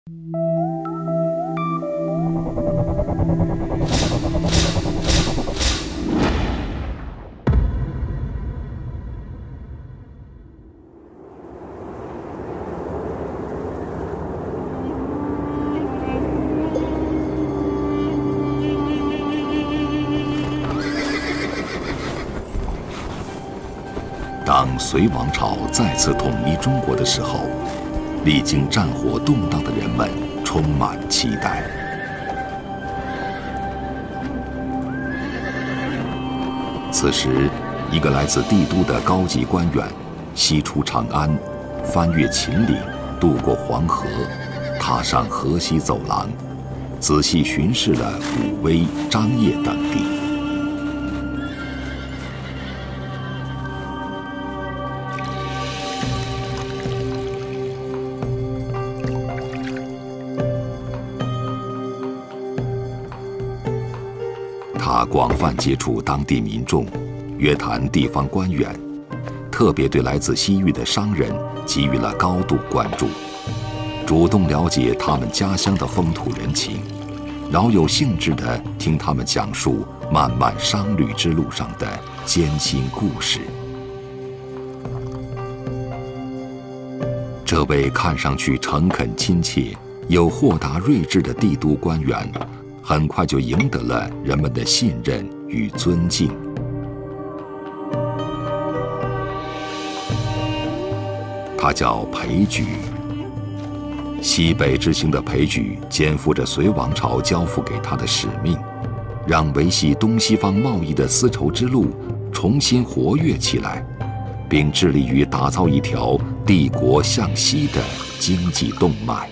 当隋王朝再次统一中国的时候，历经战火动荡的人们充满期待。此时，一个来自帝都的高级官员西出长安，翻越秦岭，渡过黄河，踏上河西走廊，仔细巡视了武威、张掖等地。他广泛接触当地民众，约谈地方官员，特别对来自西域的商人给予了高度关注，主动了解他们家乡的风土人情，饶有兴致地听他们讲述漫漫商旅之路上的艰辛故事。这位看上去诚恳亲切又豁达睿智的帝都官员，很快就赢得了人们的信任与尊敬。他叫裴矩，西北之行的裴矩肩负着隋王朝交付给他的使命，让维系东西方贸易的丝绸之路重新活跃起来，并致力于打造一条帝国向西的经济动脉。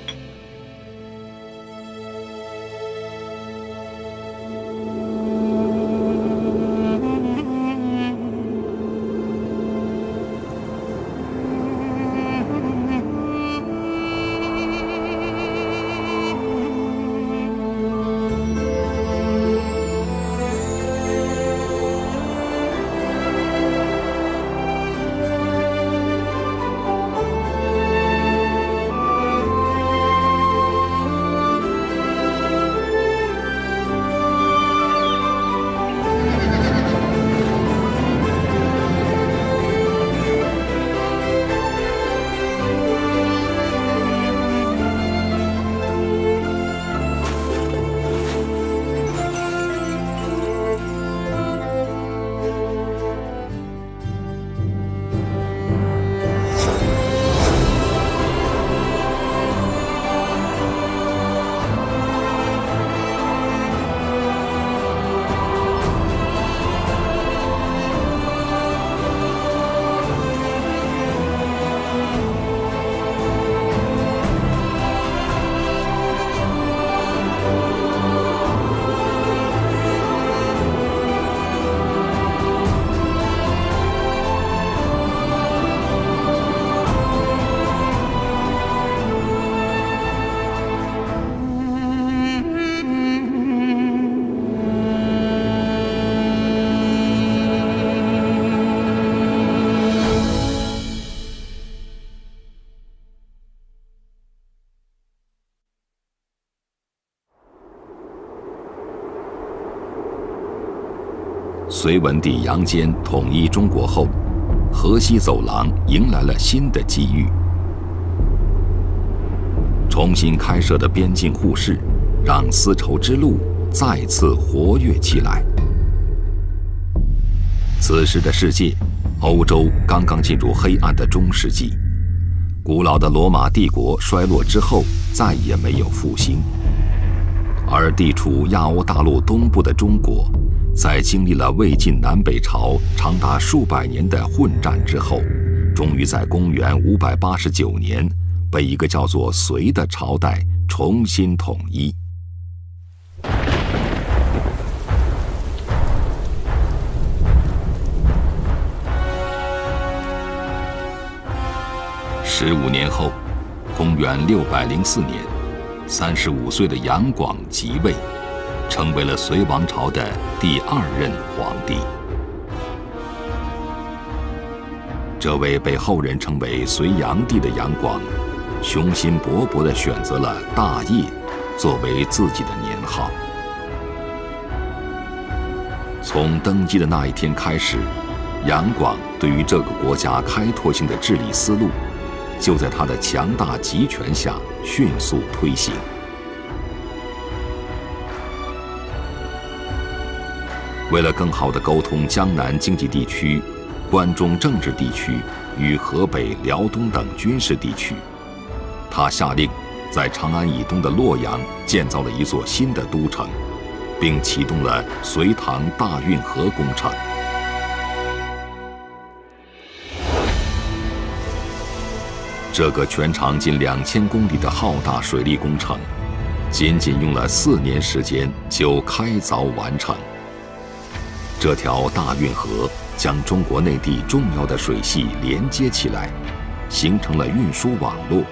隋文帝杨坚统一中国后，河西走廊迎来了新的机遇。重新开设的边境互市，让丝绸之路再次活跃起来。此时的世界，欧洲刚刚进入黑暗的中世纪，古老的罗马帝国衰落之后，再也没有复兴。而地处亚欧大陆东部的中国，在经历了魏晋南北朝长达数百年的混战之后，终于在公元589年被一个叫做隋的朝代重新统一。15年后，公元604年，35岁的杨广即位，成为了隋王朝的第2任皇帝。这位被后人称为隋炀帝的杨广，雄心勃勃地选择了大业作为自己的年号。从登基的那一天开始，杨广对于这个国家开拓性的治理思路，就在他的强大集权下迅速推行。为了更好地沟通江南经济地区、关中政治地区与河北、辽东等军事地区，他下令在长安以东的洛阳建造了一座新的都城，并启动了隋唐大运河工程。这个全长近2000公里的浩大水利工程，仅仅用了4年时间就开凿完成。这条大运河将中国内地重要的水系连接起来，形成了运输网络，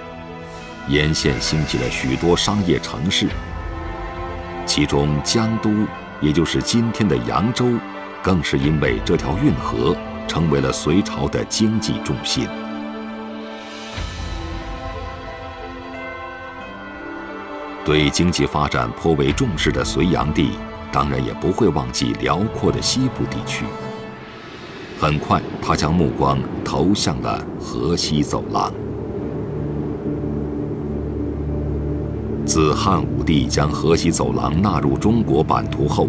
沿线兴起了许多商业城市。其中江都，也就是今天的扬州，更是因为这条运河成为了隋朝的经济重心。对经济发展颇为重视的隋炀帝，当然也不会忘记辽阔的西部地区。很快，他将目光投向了河西走廊。自汉武帝将河西走廊纳入中国版图后，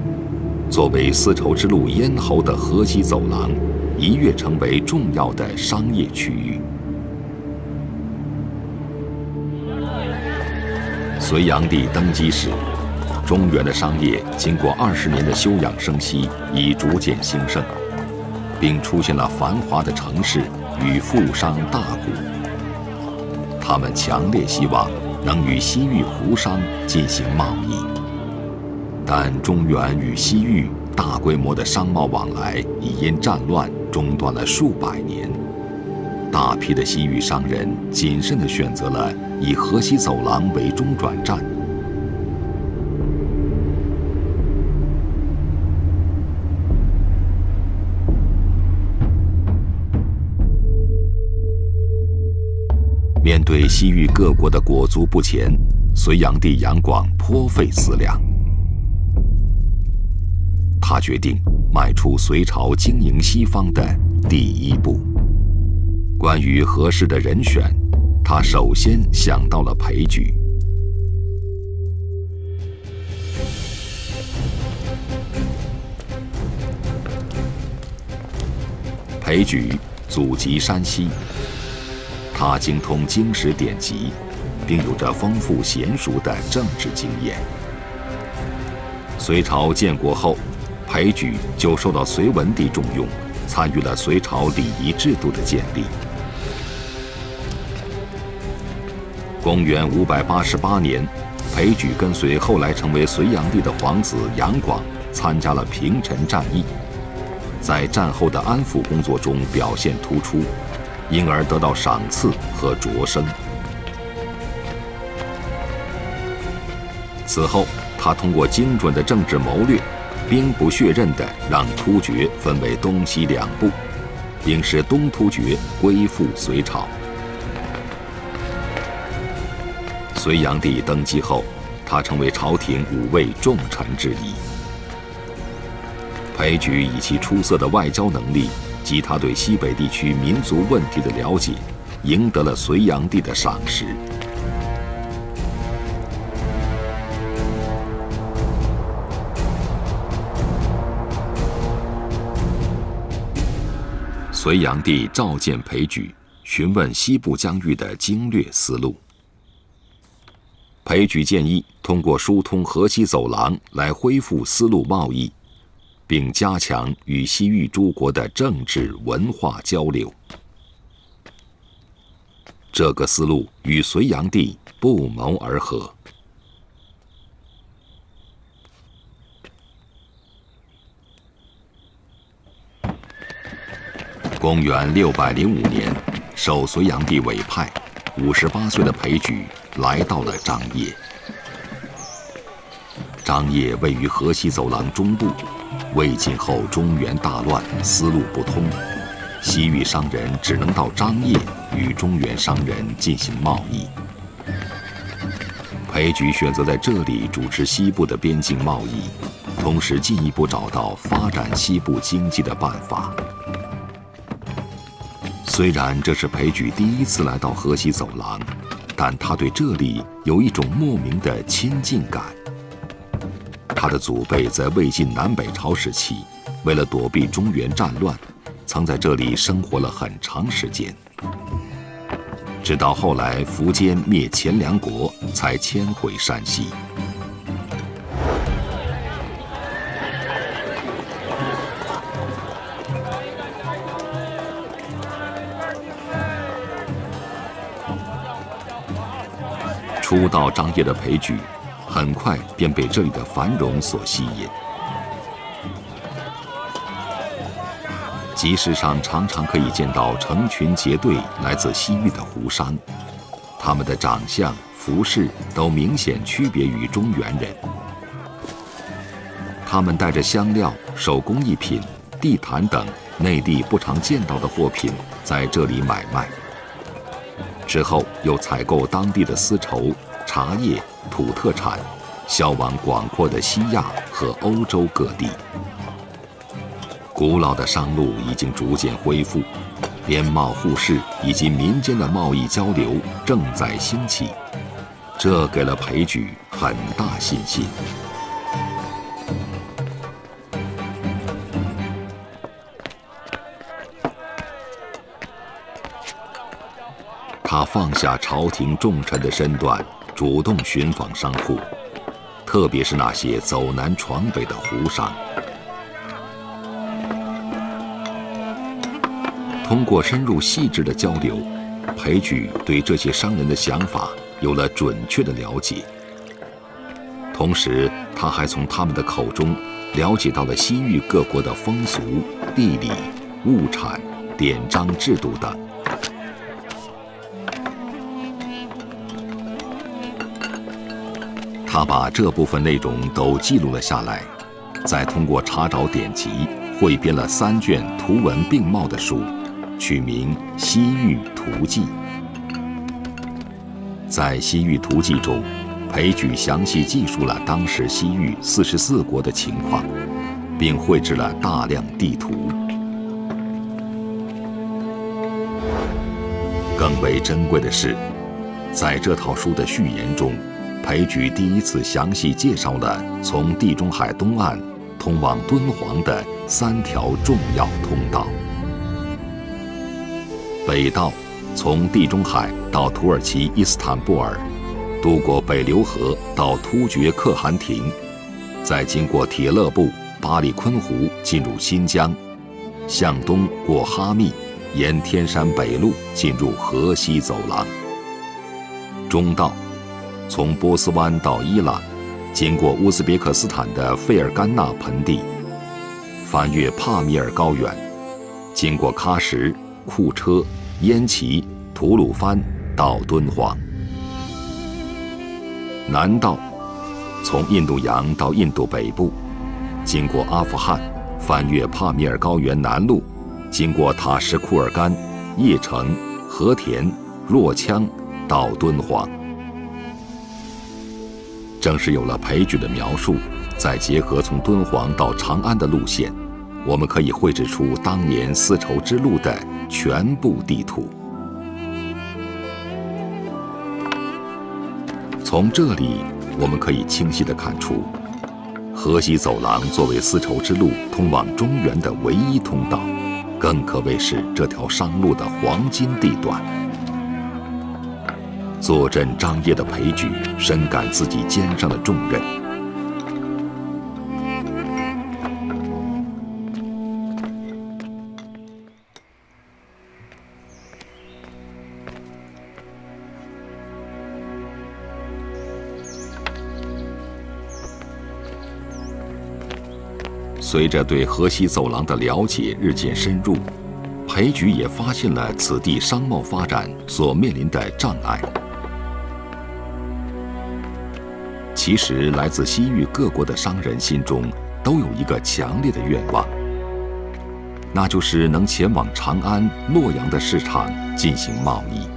作为丝绸之路咽喉的河西走廊，一跃成为重要的商业区域。隋炀帝登基时，中原的商业经过20年的休养生息，已逐渐兴盛，并出现了繁华的城市与富商大贾。他们强烈希望能与西域胡商进行贸易，但中原与西域大规模的商贸往来已因战乱中断了数百年。大批的西域商人谨慎地选择了以河西走廊为中转站。面对西域各国的裹足不前，隋炀帝杨广颇费思量。他决定迈出隋朝经营西方的第一步。关于合适的人选，他首先想到了裴矩。裴矩祖籍山西，他精通经史典籍，并有着丰富娴熟的政治经验。隋朝建国后，裴矩就受到隋文帝重用，参与了隋朝礼仪制度的建立。公元588年，裴矩跟随后来成为隋炀帝的皇子杨广参加了平陈战役，在战后的安抚工作中表现突出，因而得到赏赐和擢升。此后，他通过精准的政治谋略，兵不血刃地让突厥分为东西2部，并使东突厥归附隋朝。隋炀帝登基后，他成为朝廷5位重臣之一。裴矩以其出色的外交能力及他对西北地区民族问题的了解，赢得了隋炀帝的赏识。隋炀帝召见裴矩，询问西部疆域的经略思路。裴矩建议通过疏通河西走廊来恢复丝路贸易，并加强与西域诸国的政治文化交流。这个思路与隋炀帝不谋而合。公元605年，受隋炀帝委派，58岁的裴矩来到了张掖。张掖位于河西走廊中部，魏晋后中原大乱，丝路不通，西域商人只能到张掖与中原商人进行贸易。裴矩选择在这里主持西部的边境贸易，同时进一步找到发展西部经济的办法。虽然这是裴矩第一次来到河西走廊，但他对这里有一种莫名的亲近感。他的祖辈在魏晋南北朝时期，为了躲避中原战乱，曾在这里生活了很长时间。直到后来苻坚灭前凉国，才迁回山西。初到张掖的裴矩，很快便被这里的繁荣所吸引。集市上常常可以见到成群结队来自西域的胡商，他们的长相、服饰都明显区别于中原人。他们带着香料、手工艺品、地毯等内地不常见到的货品在这里买卖，之后又采购当地的丝绸、茶叶、土特产，销往广阔的西亚和欧洲各地。古老的商路已经逐渐恢复，边贸互市以及民间的贸易交流正在兴起，这给了裴矩很大信心。他放下朝廷重臣的身段，主动寻访商户，特别是那些走南闯北的胡商。通过深入细致的交流，裴矩对这些商人的想法有了准确的了解。同时，他还从他们的口中了解到了西域各国的风俗、地理、物产、典章制度等。他把这部分内容都记录了下来，再通过查找典籍，汇编了3卷图文并茂的书，取名《西域图记》。在《西域图记》中，裴矩详细记述了当时西域44国的情况，并绘制了大量地图。更为珍贵的是，在这套书的序言中，裴矩第一次详细介绍了从地中海东岸通往敦煌的3条重要通道。北道从地中海到土耳其伊斯坦布尔，渡过北流河到突厥可汗庭，再经过铁勒部、巴里坤湖进入新疆，向东过哈密，沿天山北路进入河西走廊。中道从波斯湾到伊朗，经过乌兹别克斯坦的费尔干纳盆地，翻越帕米尔高原，经过喀什、库车、焉耆、吐鲁番到敦煌。南道从印度洋到印度北部，经过阿富汗，翻越帕米尔高原南路，经过塔什库尔干、叶城、和田、若羌到敦煌。正是有了裴矩的描述，再结合从敦煌到长安的路线，我们可以绘制出当年丝绸之路的全部地图。从这里，我们可以清晰地看出，河西走廊作为丝绸之路通往中原的唯一通道，更可谓是这条商路的黄金地段。坐镇张掖的裴矩深感自己肩上的重任。随着对河西走廊的了解日渐深入，裴矩也发现了此地商贸发展所面临的障碍。其实，来自西域各国的商人心中都有一个强烈的愿望，那就是能前往长安、洛阳的市场进行贸易。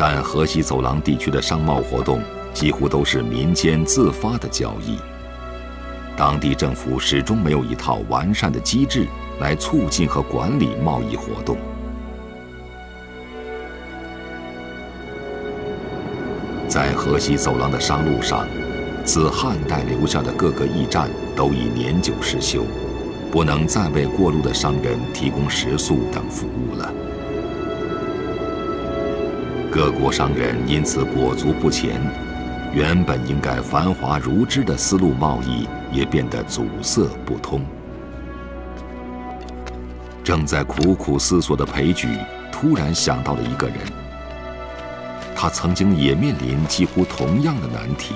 但河西走廊地区的商贸活动几乎都是民间自发的交易，当地政府始终没有一套完善的机制来促进和管理贸易活动。在河西走廊的商路上，自汉代留下的各个驿站都已年久失修，不能再为过路的商人提供食宿等服务了。各国商人因此裹足不前，原本应该繁华如织的丝路贸易也变得阻塞不通。正在苦苦思索的裴矩突然想到了一个人，他曾经也面临几乎同样的难题。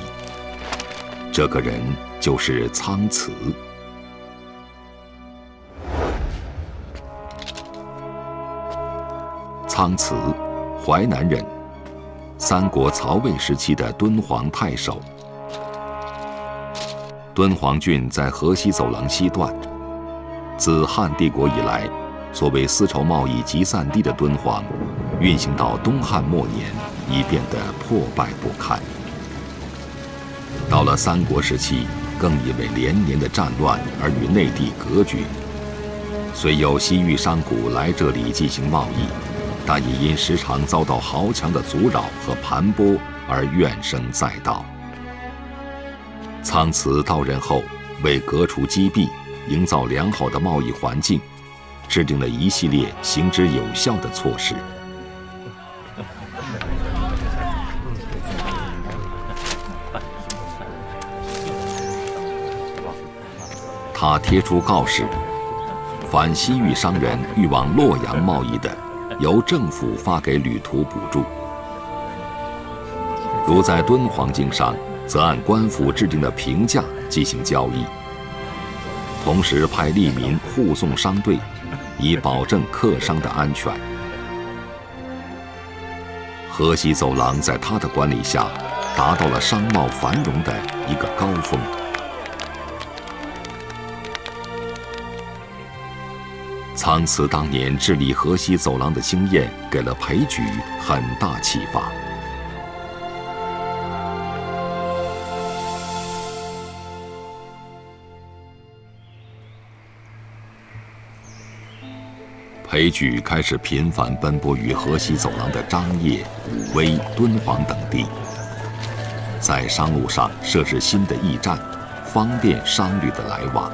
这个人就是苍茨。苍茨，淮南人，三国曹魏时期的敦煌太守。敦煌郡在河西走廊西段，自汉帝国以来，作为丝绸贸易集散地的敦煌，运行到东汉末年已变得破败不堪。到了三国时期，更因为连年的战乱而与内地隔绝。虽有西域商贾来这里进行贸易，但也因时常遭到豪强的阻扰和盘剥而怨声载道。苍茨到任后，为革除积弊，营造良好的贸易环境，制定了一系列行之有效的措施。他贴出告示，凡西域商人欲往洛阳贸易的，由政府发给旅途补助；如在敦煌经商，则按官府制定的评价进行交易。同时派吏民护送商队，以保证客商的安全。河西走廊在他的管理下，达到了商贸繁荣的一个高峰。苍茨当年治理河西走廊的经验，给了裴矩很大启发。裴矩开始频繁奔波于河西走廊的张掖、武威、敦煌等地，在商路上设置新的驿站，方便商旅的来往。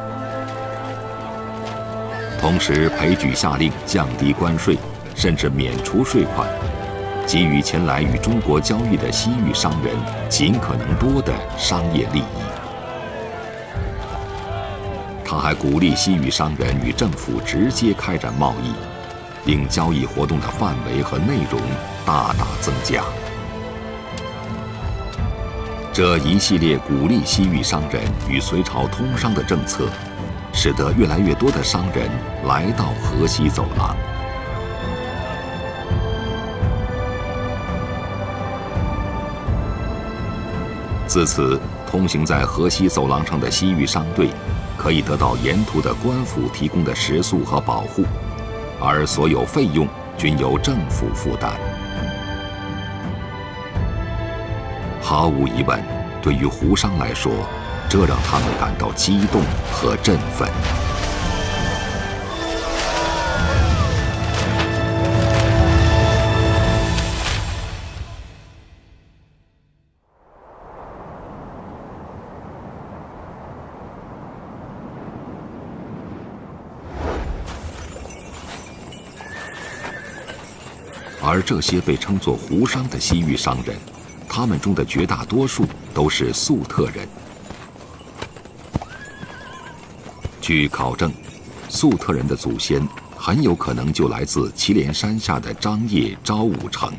同时，裴矩下令降低关税，甚至免除税款，给予前来与中国交易的西域商人尽可能多的商业利益。他还鼓励西域商人与政府直接开展贸易，令交易活动的范围和内容大大增加。这一系列鼓励西域商人与隋朝通商的政策，使得越来越多的商人来到河西走廊。自此，通行在河西走廊上的西域商队可以得到沿途的官府提供的食宿和保护，而所有费用均由政府负担。毫无疑问，对于胡商来说，这让他们感到激动和振奋。而这些被称作胡商的西域商人，他们中的绝大多数都是粟特人。据考证，粟特人的祖先很有可能就来自祁连山下的张掖昭武城。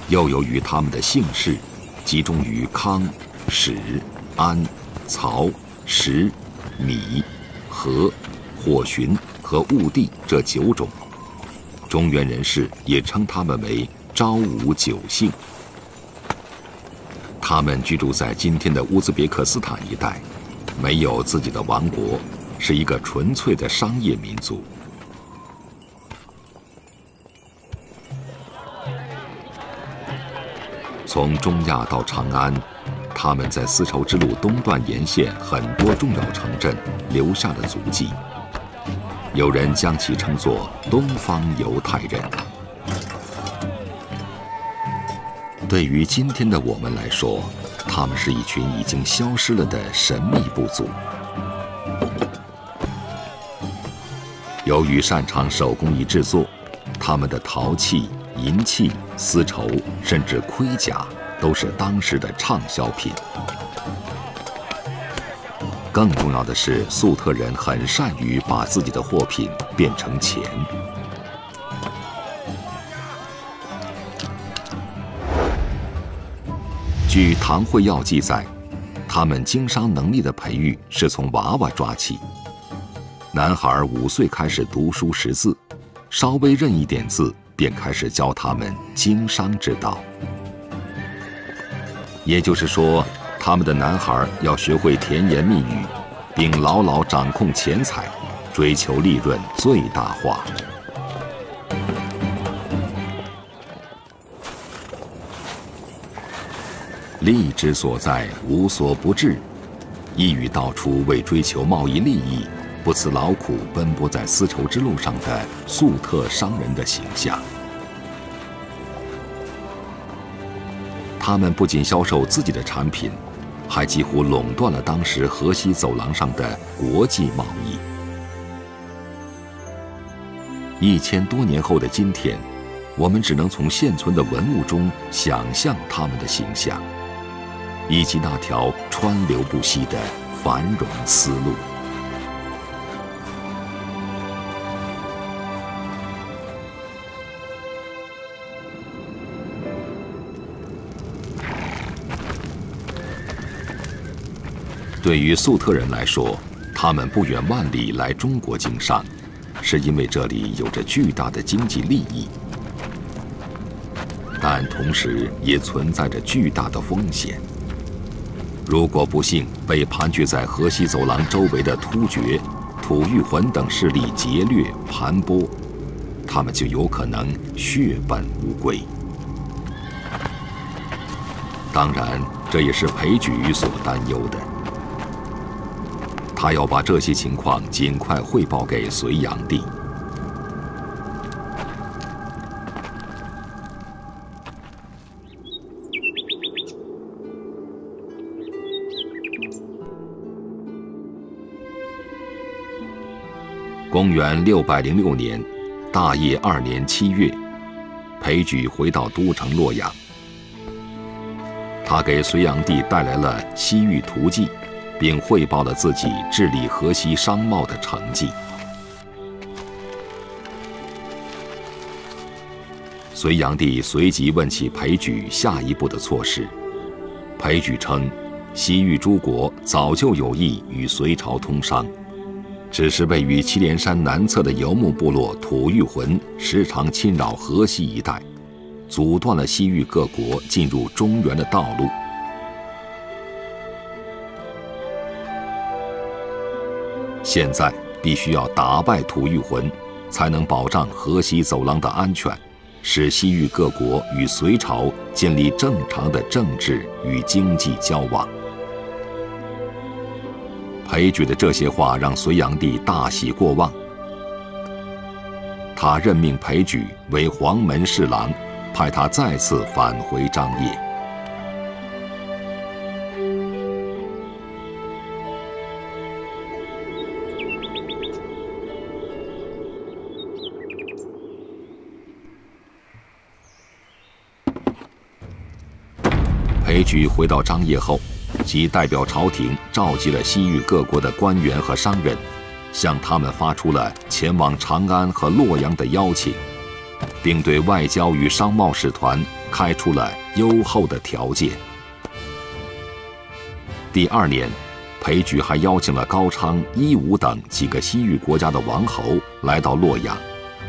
又由于他们的姓氏集中于康、史、安、曹、石、米、和、火寻和兀帝这9种，中原人士也称他们为昭武9姓。他们居住在今天的乌兹别克斯坦一带，没有自己的王国，是一个纯粹的商业民族。从中亚到长安，他们在丝绸之路东段沿线很多重要城镇留下了足迹。有人将其称作东方犹太人。对于今天的我们来说，他们是一群已经消失了的神秘部族。由于擅长手工艺制作，他们的陶器、银器、丝绸，甚至盔甲，都是当时的畅销品。更重要的是，粟特人很善于把自己的货品变成钱。据《唐会要》记载，他们经商能力的培育是从娃娃抓起。男孩5岁开始读书识字，稍微认一点字，便开始教他们经商之道。也就是说，他们的男孩要学会甜言蜜语，并牢牢掌控钱财，追求利润最大化。利之所在，无所不至，一语道出为追求贸易利益，不辞劳苦奔波在丝绸之路上的粟特商人的形象。他们不仅销售自己的产品，还几乎垄断了当时河西走廊上的国际贸易。1000多年后的今天，我们只能从现存的文物中想象他们的形象，以及那条川流不息的繁荣丝路。对于粟特人来说，他们不远万里来中国经商，是因为这里有着巨大的经济利益，但同时也存在着巨大的风险。如果不幸被盘踞在河西走廊周围的突厥、吐谷浑等势力劫掠盘剥，他们就有可能血本无归。当然，这也是裴矩所担忧的。他要把这些情况尽快汇报给隋炀帝。公元606年，大业2年7月，裴矩回到都城洛阳。他给隋炀帝带来了西域图记，并汇报了自己治理河西商贸的成绩。隋炀帝随即问起裴矩下一步的措施。裴矩称，西域诸国早就有意与隋朝通商，只是位于祁连山南侧的游牧部落吐谷浑时常侵扰河西一带，阻断了西域各国进入中原的道路。现在必须要打败吐谷浑，才能保障河西走廊的安全，使西域各国与隋朝建立正常的政治与经济交往。裴矩的这些话让隋炀帝大喜过望，他任命裴矩为黄门侍郎，派他再次返回张掖。裴矩回到张掖后，即代表朝廷召集了西域各国的官员和商人，向他们发出了前往长安和洛阳的邀请，并对外交与商贸使团开出了优厚的条件。第2年，裴矩还邀请了高昌、伊吾等几个西域国家的王侯来到洛阳，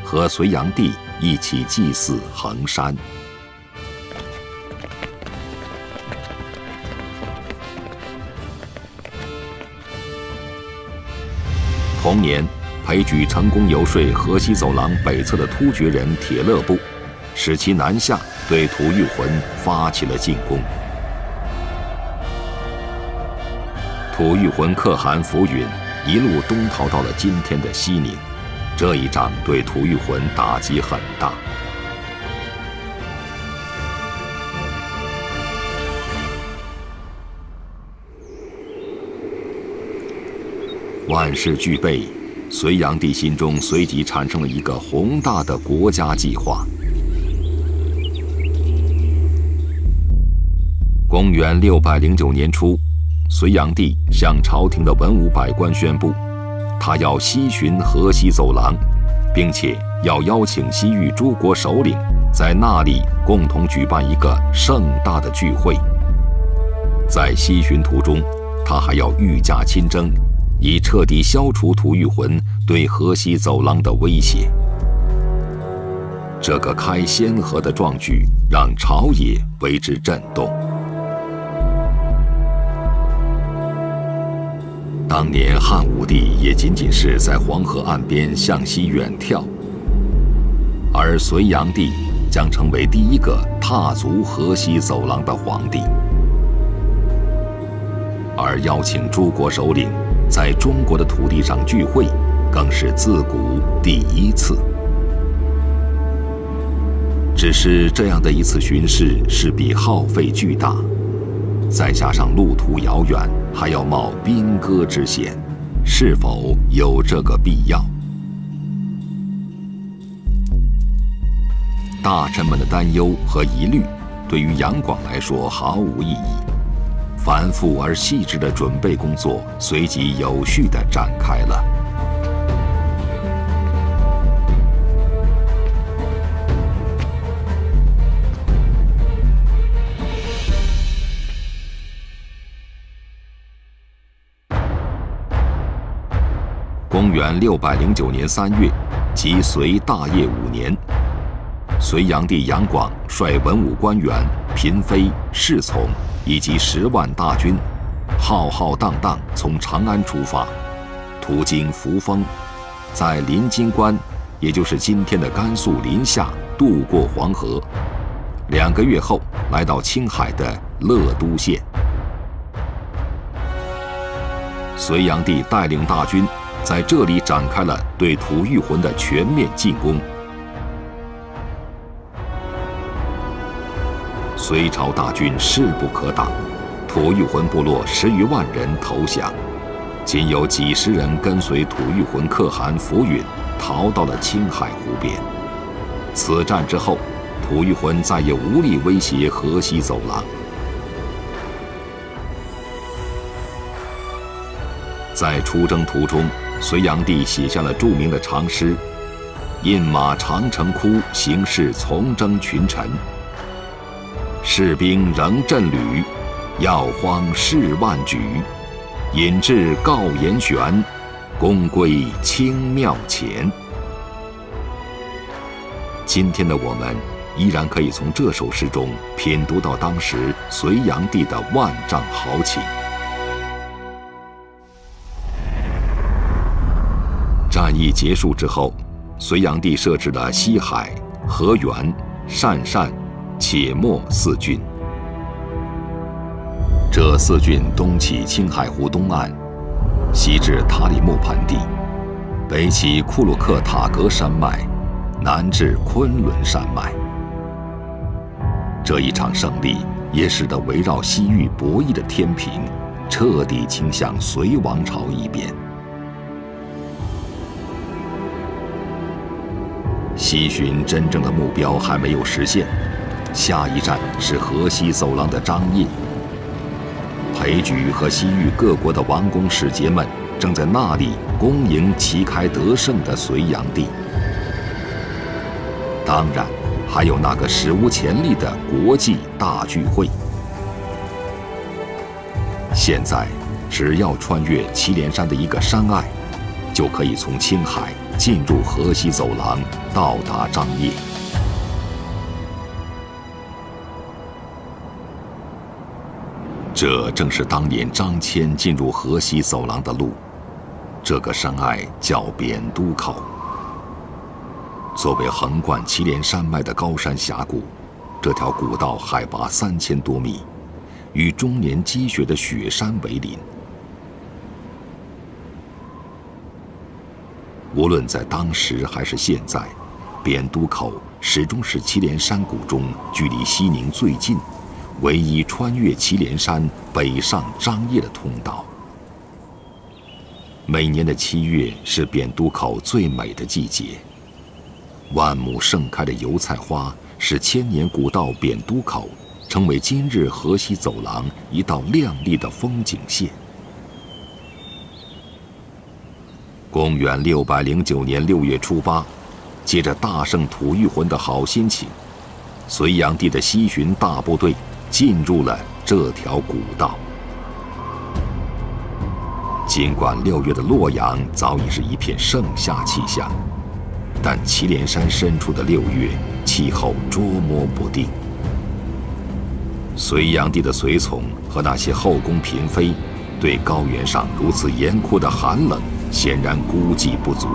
和隋炀帝一起祭祀衡山。同年，裴矩成功游说河西走廊北侧的突厥人铁勒部，使其南下对吐谷浑发起了进攻。吐谷浑可汗福允一路东逃到了今天的西宁，这一仗对吐谷浑打击很大。万事俱备，隋炀帝心中随即产生了一个宏大的国家计划。公元609年初，隋炀帝向朝廷的文武百官宣布，他要西巡河西走廊，并且要邀请西域诸国首领在那里共同举办一个盛大的聚会。在西巡途中，他还要御驾亲征，以彻底消除吐谷浑对河西走廊的威胁。这个开先河的壮举让朝野为之震动。当年汉武帝也仅仅是在黄河岸边向西远眺，而隋炀帝将成为第一个踏足河西走廊的皇帝。而邀请诸国首领在中国的土地上聚会，更是自古第一次。只是这样的一次巡视势必耗费巨大，再加上路途遥远，还要冒兵戈之险，是否有这个必要？大臣们的担忧和疑虑，对于杨广来说毫无意义。繁复而细致的准备工作随即有序地展开了。公元609年3月，即隋大业5年，隋炀帝杨广率文武官员、嫔妃、侍从以及10万大军，浩浩荡荡从长安出发，途经扶风，在临津关，也就是今天的甘肃临夏，渡过黄河。2个月后，来到青海的乐都县。隋炀帝带领大军在这里展开了对吐谷浑的全面进攻。隋朝大军势不可挡，吐谷浑部落10余万人投降，仅有几十人跟随吐谷浑可汗福允逃到了青海湖边。此战之后，吐谷浑再也无力威胁河西走廊。在出征途中，隋炀帝写下了著名的长诗：“饮马长城窟，形势从征群臣。士兵仍振履，要慌事万举。引至告严玄，公归清庙前。”今天的我们依然可以从这首诗中品读到当时隋炀帝的万丈豪情。战役结束之后，隋炀帝设置了西海、河源、鄯善、且末4郡。这4郡东起青海湖东岸，西至塔里木盆地，北起库鲁克塔格山脉，南至昆仑山脉。这一场胜利也使得围绕西域博弈的天平彻底倾向隋王朝一边。西巡真正的目标还没有实现，下一站是河西走廊的张掖。裴举和西域各国的王公使节们正在那里恭迎旗开得胜的隋炀帝。当然，还有那个史无前例的国际大聚会。现在，只要穿越祁连山的一个山隘，就可以从青海进入河西走廊，到达张掖。这正是当年张骞进入河西走廊的路。这个山隘叫扁都口。作为横贯祁连山脉的高山峡谷，这条古道海拔3000多米，与终年积雪的雪山为邻。无论在当时还是现在，扁都口始终是祁连山谷中距离西宁最近、唯一穿越祁连山北上张掖的通道。每年的7月是扁都口最美的季节，万亩盛开的油菜花使千年古道扁都口成为今日河西走廊一道亮丽的风景线。公元609年6月初8，借着大圣吐谷浑的好心情，隋炀帝的西巡大部队进入了这条古道。尽管6月的洛阳早已是一片盛夏气象，但祁连山深处的6月气候捉摸不定。隋炀帝的随从和那些后宫嫔妃对高原上如此严酷的寒冷显然估计不足。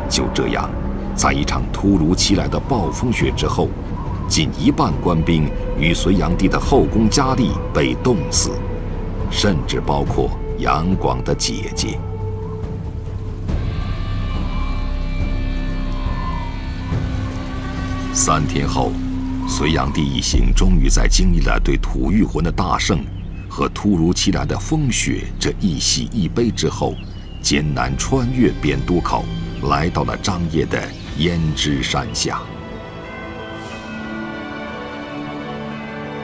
就这样，在一场突如其来的暴风雪之后，近1半官兵与隋炀帝的后宫佳丽被冻死，甚至包括杨广的姐姐。3天后，隋炀帝一行终于在经历了对吐谷浑的大胜和突如其来的风雪这一喜一悲之后，艰难穿越扁都口，来到了张掖的胭脂山下。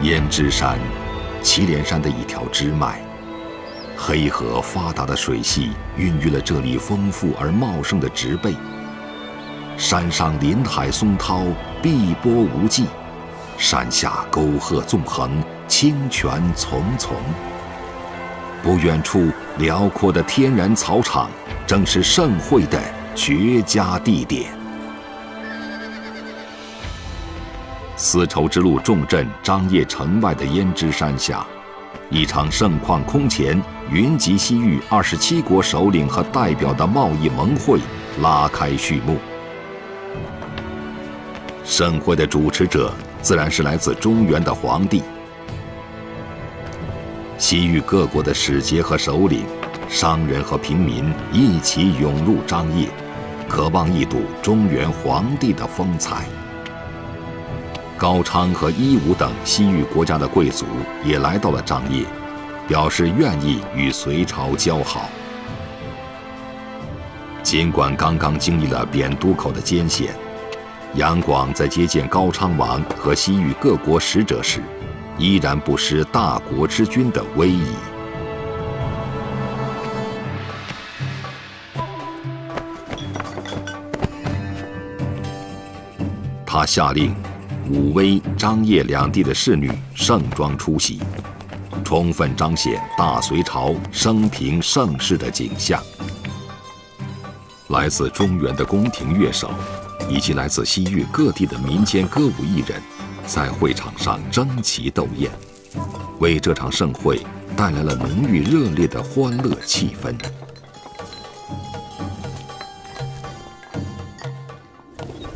胭脂山，祁连山的一条支脉，黑河发达的水系孕育了这里丰富而茂盛的植被。山上林海松涛，碧波无际；山下沟壑纵横，清泉淙淙。不远处辽阔的天然草场，正是盛会的绝佳地点。丝绸之路重镇张掖城外的胭脂山下，一场盛况空前、云集西域27国首领和代表的贸易盟会拉开序幕。盛会的主持者自然是来自中原的皇帝。西域各国的使节和首领、商人和平民一起涌入张掖，渴望一睹中原皇帝的风采。高昌和伊吾等西域国家的贵族也来到了张掖，表示愿意与隋朝交好。尽管刚刚经历了扁都口的艰险，杨广在接见高昌王和西域各国使者时，依然不失大国之君的威仪。他下令武威、张掖两地的侍女盛装出席，充分彰显大隋朝升平盛世的景象。来自中原的宫廷乐手，以及来自西域各地的民间歌舞艺人，在会场上争奇斗艳，为这场盛会带来了浓郁热烈的欢乐气氛。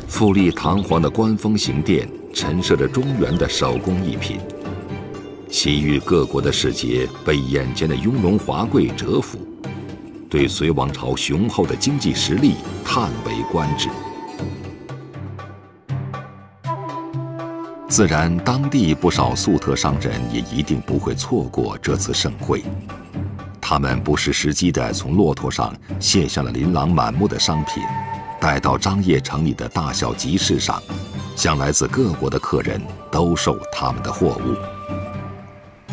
富丽堂皇的官封行殿陈设着中原的手工艺品，西域各国的使节被眼前的雍容华贵折服，对隋王朝雄厚的经济实力叹为观止。自然，当地不少粟特商人也一定不会错过这次盛会。他们不失时机地从骆驼上卸下了琳琅满目的商品，带到张掖城里的大小集市上，向来自各国的客人兜售他们的货物。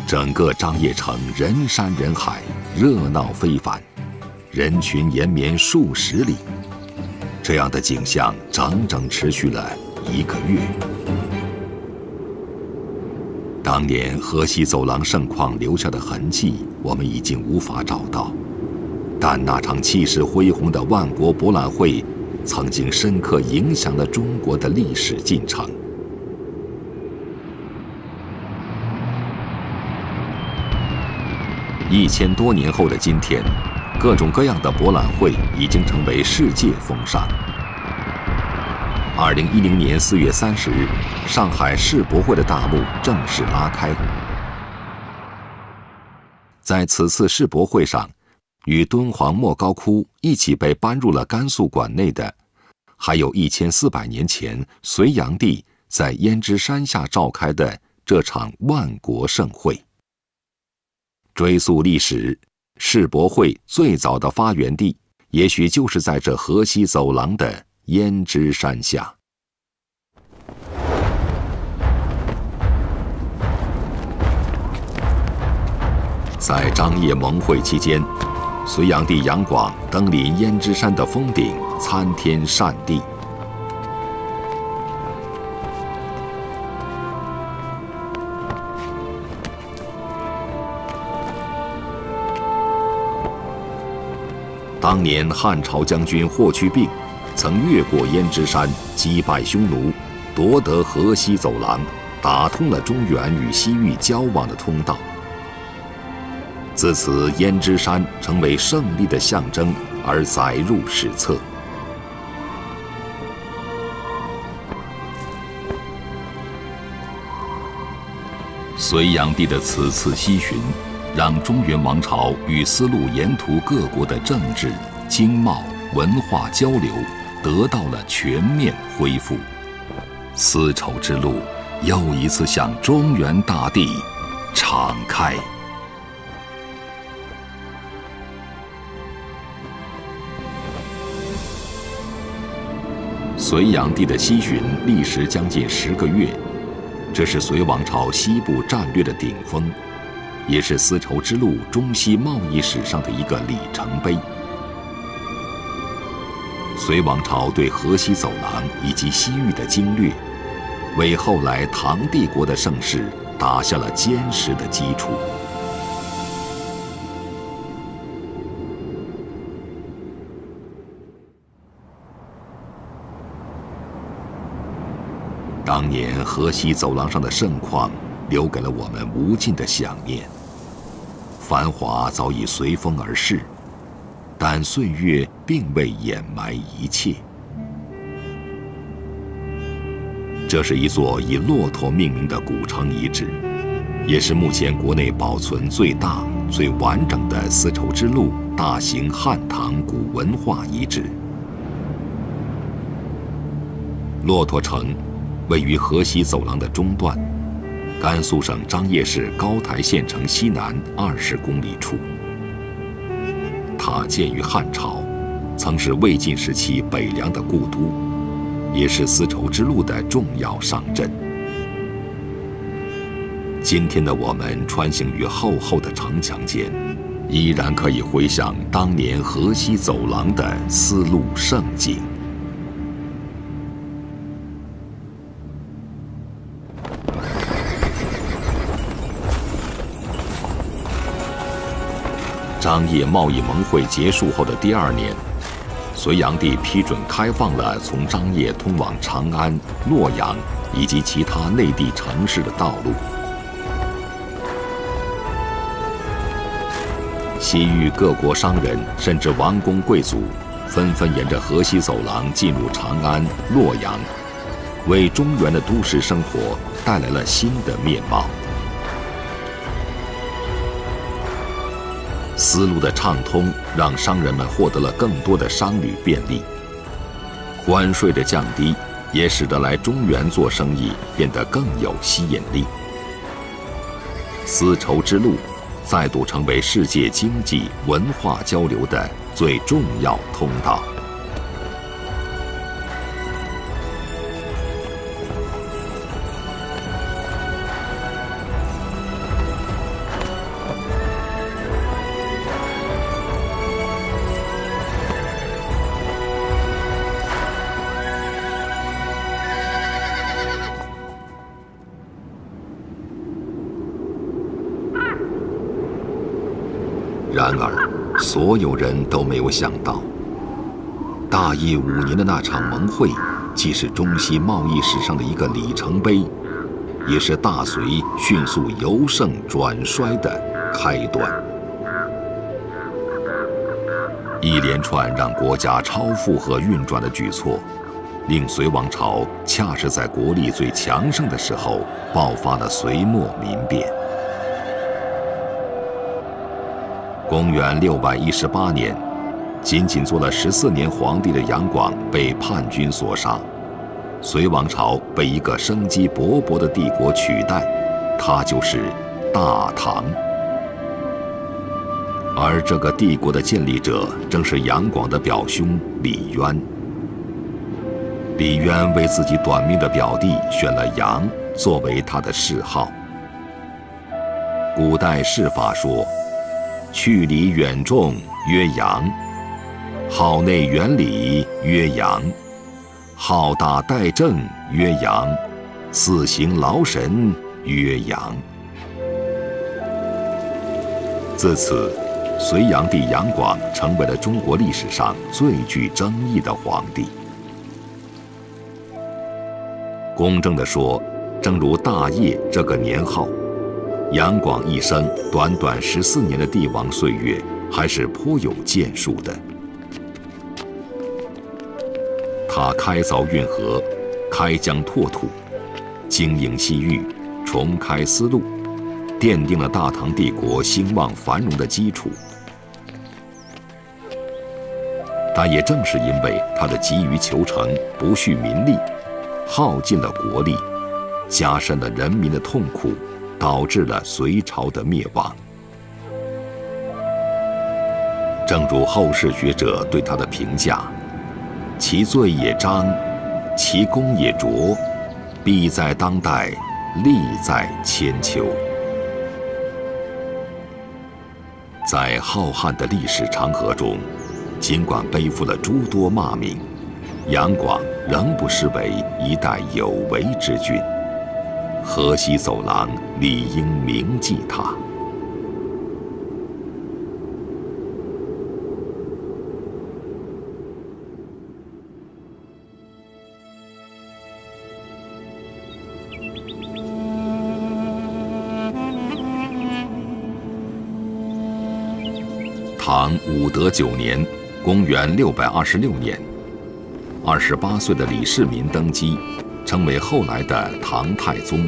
整个张掖城人山人海，热闹非凡，人群延绵数十里。这样的景象整整持续了1个月。当年河西走廊盛况留下的痕迹，我们已经无法找到，但那场气势恢宏的万国博览会，曾经深刻影响了中国的历史进程。1000多年后的今天，各种各样的博览会已经成为世界风尚。2010年4月30日，上海世博会的大幕正式拉开。在此次世博会上，与敦煌莫高窟一起被搬入了甘肃馆内的，还有1400年前隋炀帝在胭脂山下召开的这场万国盛会。追溯历史，世博会最早的发源地，也许就是在这河西走廊的胭脂山下。在张掖盟会期间，隋炀帝杨广登临胭脂山的峰顶，参天善地。当年汉朝将军霍去病曾越过胭脂山，击败匈奴，夺得河西走廊，打通了中原与西域交往的通道。自此，胭脂山成为胜利的象征，而载入史册。隋炀帝的此次西巡，让中原王朝与丝路沿途各国的政治、经贸、文化交流得到了全面恢复。丝绸之路又一次向中原大地敞开。隋炀帝的西巡历时将近10个月，这是隋王朝西部战略的顶峰，也是丝绸之路中西贸易史上的一个里程碑。隋王朝对河西走廊以及西域的经略，为后来唐帝国的盛世打下了坚实的基础。当年河西走廊上的盛况，留给了我们无尽的想念。繁华早已随风而逝，但岁月并未掩埋一切。这是一座以骆驼命名的古城遗址，也是目前国内保存最大、最完整的丝绸之路大型汉唐古文化遗址。骆驼城位于河西走廊的中段，甘肃省张掖市高台县城西南20公里处。它建于汉朝，曾是魏晋时期北凉的故都，也是丝绸之路的重要商镇。今天的我们穿行于厚厚的城墙间，依然可以回想当年河西走廊的丝路盛景。张掖贸易盟会结束后的第2年，隋炀帝批准开放了从张掖通往长安、洛阳以及其他内地城市的道路。西域各国商人甚至王公贵族，纷纷沿着河西走廊进入长安、洛阳，为中原的都市生活带来了新的面貌。丝路的畅通让商人们获得了更多的商旅便利，关税的降低也使得来中原做生意变得更有吸引力。丝绸之路再度成为世界经济文化交流的最重要通道。然而，所有人都没有想到，大业5年的那场盟会，既是中西贸易史上的一个里程碑，也是大隋迅速由盛转衰的开端。一连串让国家超负荷运转的举措，令隋王朝恰是在国力最强盛的时候爆发了隋末民变。公元618年，仅仅做了14年皇帝的杨广被叛军所杀，隋王朝被一个生机勃勃的帝国取代，它就是大唐。而这个帝国的建立者正是杨广的表兄李渊。李渊为自己短命的表弟选了杨作为他的谥号。古代谥法说：去礼远重曰杨，号内远礼曰杨，好大待政曰杨，四行劳神曰杨。自此，隋炀帝杨广成为了中国历史上最具争议的皇帝。公正地说，正如大业这个年号，杨广一生短短14年的帝王岁月，还是颇有建树的。他开凿运河，开疆拓土，经营西域，重开丝路，奠定了大唐帝国兴旺繁荣的基础。但也正是因为他的急于求成，不恤民力，耗尽了国力，加深了人民的痛苦，导致了隋朝的灭亡。正如后世学者对他的评价：其罪也彰，其功也卓，弊在当代，利在千秋。在浩瀚的历史长河中，尽管背负了诸多骂名，杨广仍不失为一代有为之君。河西走廊理应铭记他。唐武德9年，公元626年，28岁的李世民登基，成为后来的唐太宗。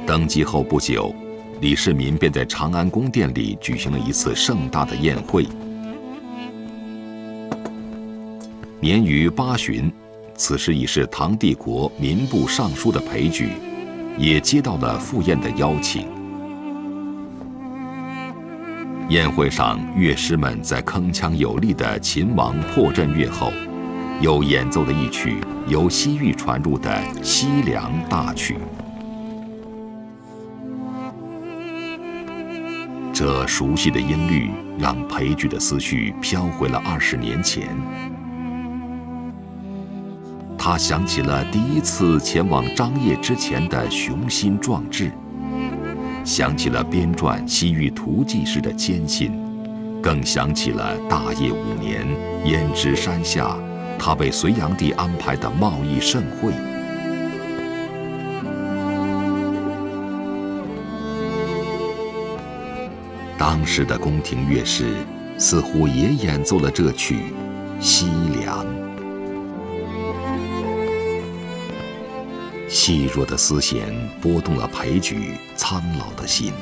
登基后不久，李世民便在长安宫殿里举行了一次盛大的宴会。年逾8旬，此时已是唐帝国民部尚书的裴矩，也接到了赴宴的邀请。宴会上，乐师们在铿锵有力的秦王破阵乐后，又演奏了一曲由西域传入的西凉大曲。这熟悉的音律让裴矩的思绪飘回了20年前。他想起了第一次前往张掖之前的雄心壮志，想起了编撰西域图记时的艰辛，更想起了大业5年胭脂山下，他被隋炀帝安排的贸易盛会。当时的宫廷乐师似乎也演奏了这曲《西凉》。细弱的丝弦拨动了裴矩苍老的心。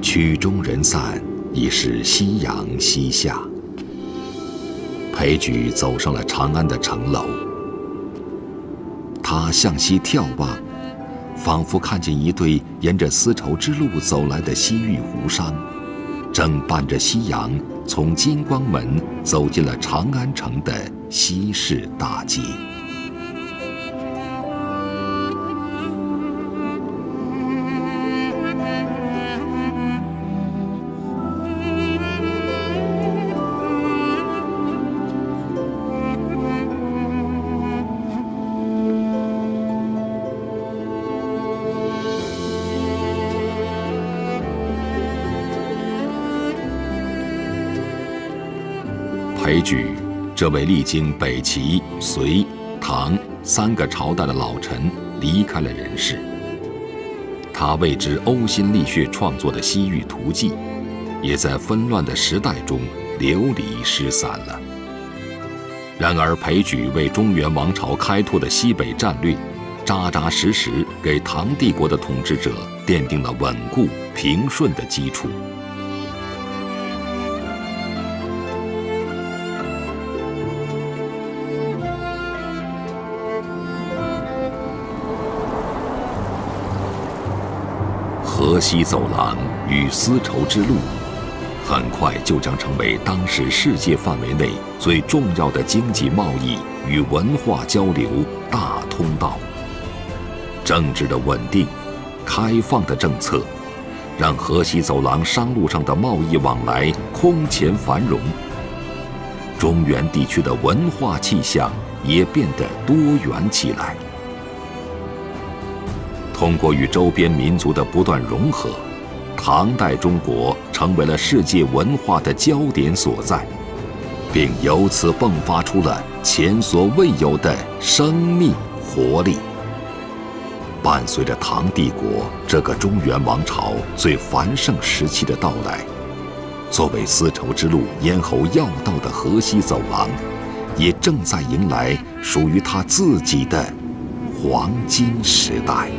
曲终人散，已是夕阳西下。裴矩走上了长安的城楼，他向西眺望，仿佛看见一对沿着丝绸之路走来的西域胡商，正伴着夕阳从金光门走进了长安城的西市大街。裴矩，这位历经北齐、隋、唐3个朝代的老臣离开了人世。他为之呕心沥血创作的《西域图记》，也在纷乱的时代中流离失散了。然而，裴矩为中原王朝开拓的西北战略，扎扎实实给唐帝国的统治者奠定了稳固平顺的基础。河西走廊与丝绸之路，很快就将成为当时世界范围内最重要的经济贸易与文化交流大通道。政治的稳定、开放的政策，让河西走廊商路上的贸易往来空前繁荣。中原地区的文化气象也变得多元起来。通过与周边民族的不断融合，唐代中国成为了世界文化的焦点所在，并由此迸发出了前所未有的生命活力。伴随着唐帝国这个中原王朝最繁盛时期的到来，作为丝绸之路咽喉要道的河西走廊，也正在迎来属于它自己的黄金时代。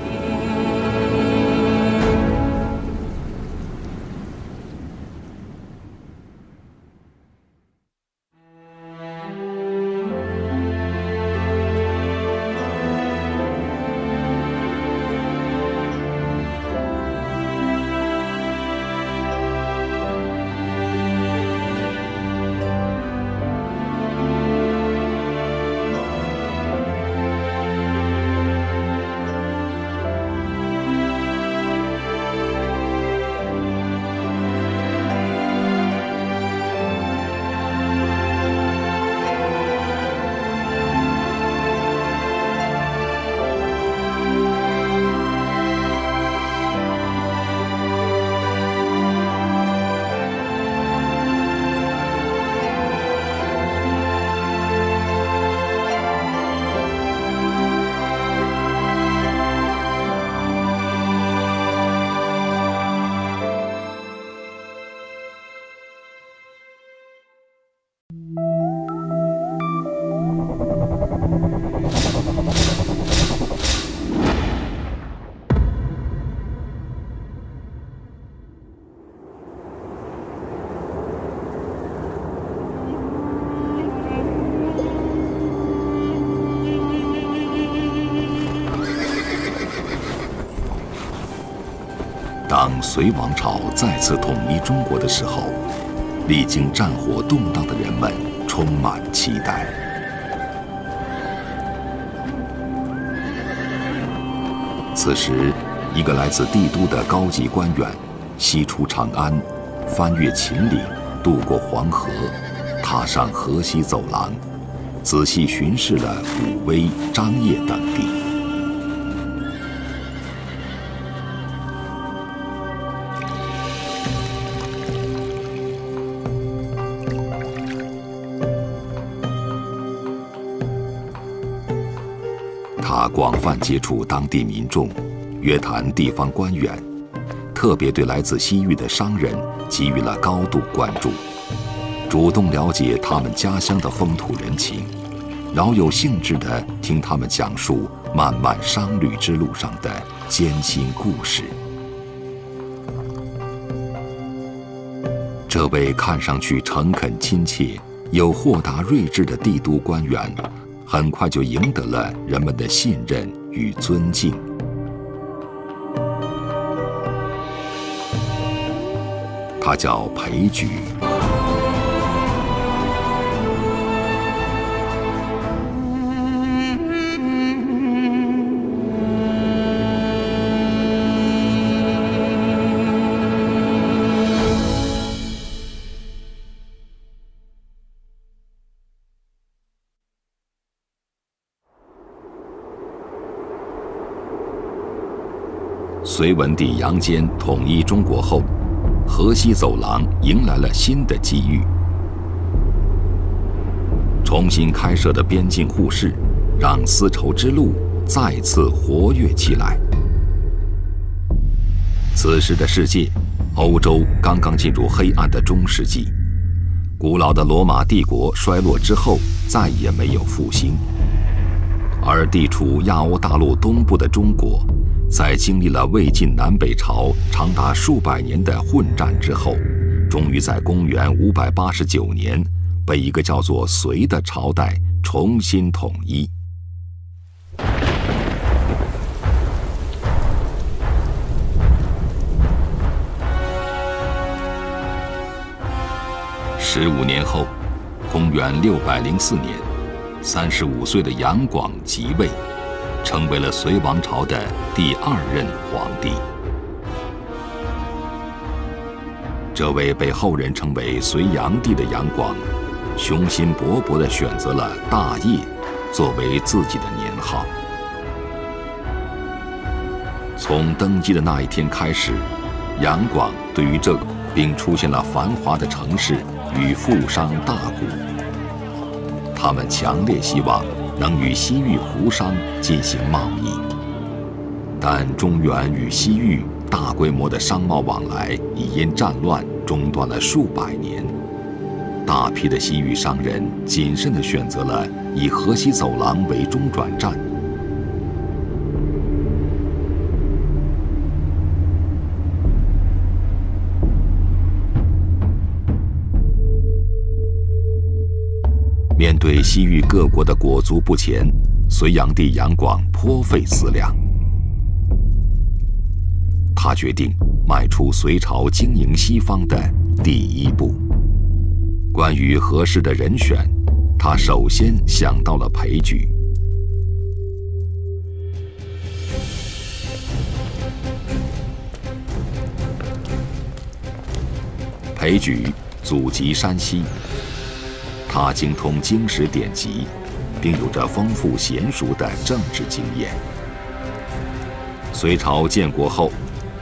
当隋王朝再次统一中国的时候，历经战火动荡的人们充满期待。此时，一个来自帝都的高级官员西出长安，翻越秦岭，渡过黄河，踏上河西走廊，仔细巡视了武威、张掖等地。他广泛接触当地民众，约谈地方官员，特别对来自西域的商人给予了高度关注，主动了解他们家乡的风土人情，饶有兴致地听他们讲述漫漫商旅之路上的艰辛故事。这位看上去诚恳亲切又豁达睿智的帝都官员，很快就赢得了人们的信任与尊敬。他叫裴矩。隋文帝杨坚统一中国后，河西走廊迎来了新的机遇。重新开设的边境互市，让丝绸之路再次活跃起来。此时的世界，欧洲刚刚进入黑暗的中世纪，古老的罗马帝国衰落之后，再也没有复兴。而地处亚欧大陆东部的中国，在经历了魏晋南北朝长达数百年的混战之后，终于在公元589年被一个叫做隋的朝代重新统一。15年后，公元604年，35岁的杨广即位，成为了隋王朝的第2任皇帝。这位被后人称为隋炀帝的杨广，雄心勃勃地选择了大业作为自己的年号。从登基的那一天开始，杨广对于这个并出现了繁华的城市与富商大贾，他们强烈希望能与西域胡商进行贸易，但中原与西域大规模的商贸往来已因战乱中断了数百年。大批的西域商人谨慎地选择了以河西走廊为中转站。面对西域各国的裹足不前，隋炀帝杨广颇费思量。他决定迈出隋朝经营西方的第一步。关于合适的人选，他首先想到了裴矩。裴矩祖籍山西，他精通经史典籍，并有着丰富娴熟的政治经验。隋朝建国后，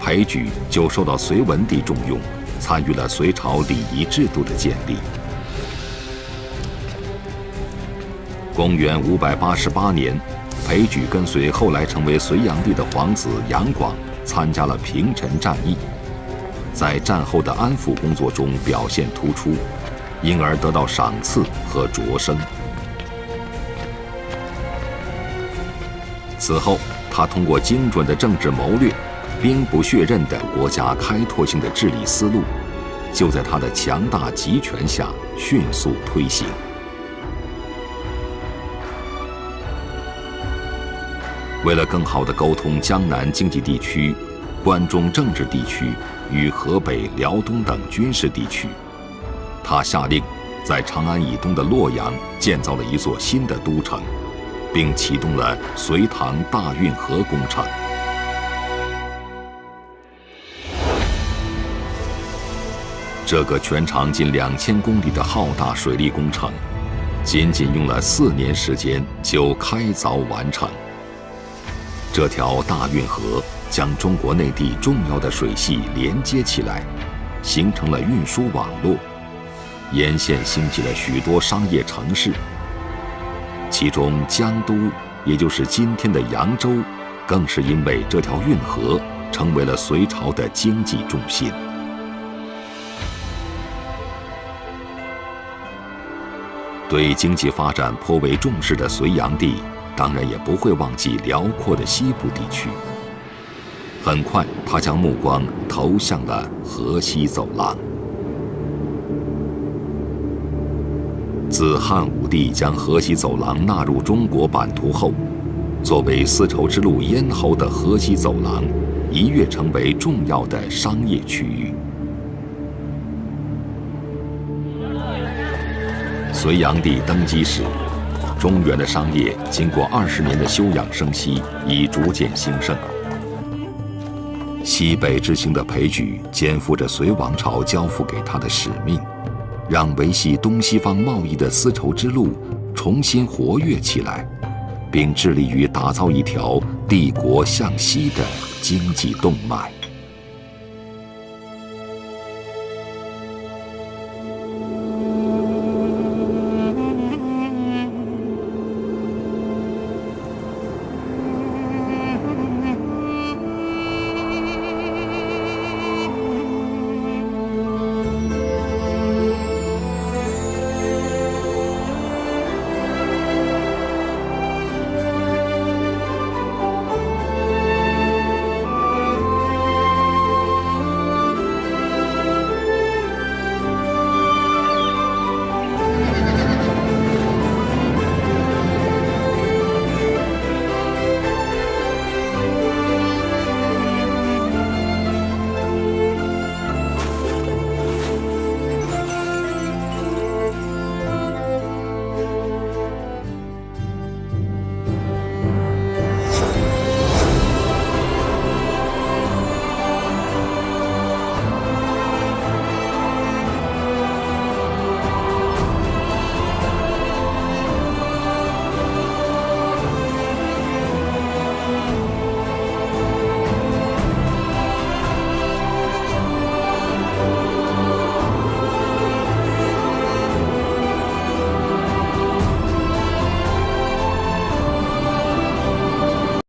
裴矩就受到隋文帝重用，参与了隋朝礼仪制度的建立。公元588年，裴矩跟随后来成为隋炀帝的皇子杨广参加了平陈战役，在战后的安抚工作中表现突出，因而得到赏赐和擢升。此后，他通过精准的政治谋略，兵不血刃的国家开拓性的治理思路，就在他的强大集权下迅速推行。为了更好地沟通江南经济地区、关中政治地区与河北、辽东等军事地区，他下令在长安以东的洛阳建造了一座新的都城，并启动了隋唐大运河工程。这个全长近2000公里的浩大水利工程，仅仅用了4年时间就开凿完成。这条大运河将中国内地重要的水系连接起来，形成了运输网络，沿线兴起了许多商业城市。其中江都，也就是今天的扬州，更是因为这条运河成为了隋朝的经济重心。对经济发展颇为重视的隋炀帝，当然也不会忘记辽阔的西部地区。很快，他将目光投向了河西走廊。自汉武帝将河西走廊纳入中国版图后，作为丝绸之路咽喉的河西走廊，一跃成为重要的商业区域。隋炀帝登基时，中原的商业经过20年的休养生息，已逐渐兴盛。西北之行的裴矩肩负着隋王朝交付给他的使命，让维系东西方贸易的丝绸之路重新活跃起来，并致力于打造一条帝国向西的经济动脉。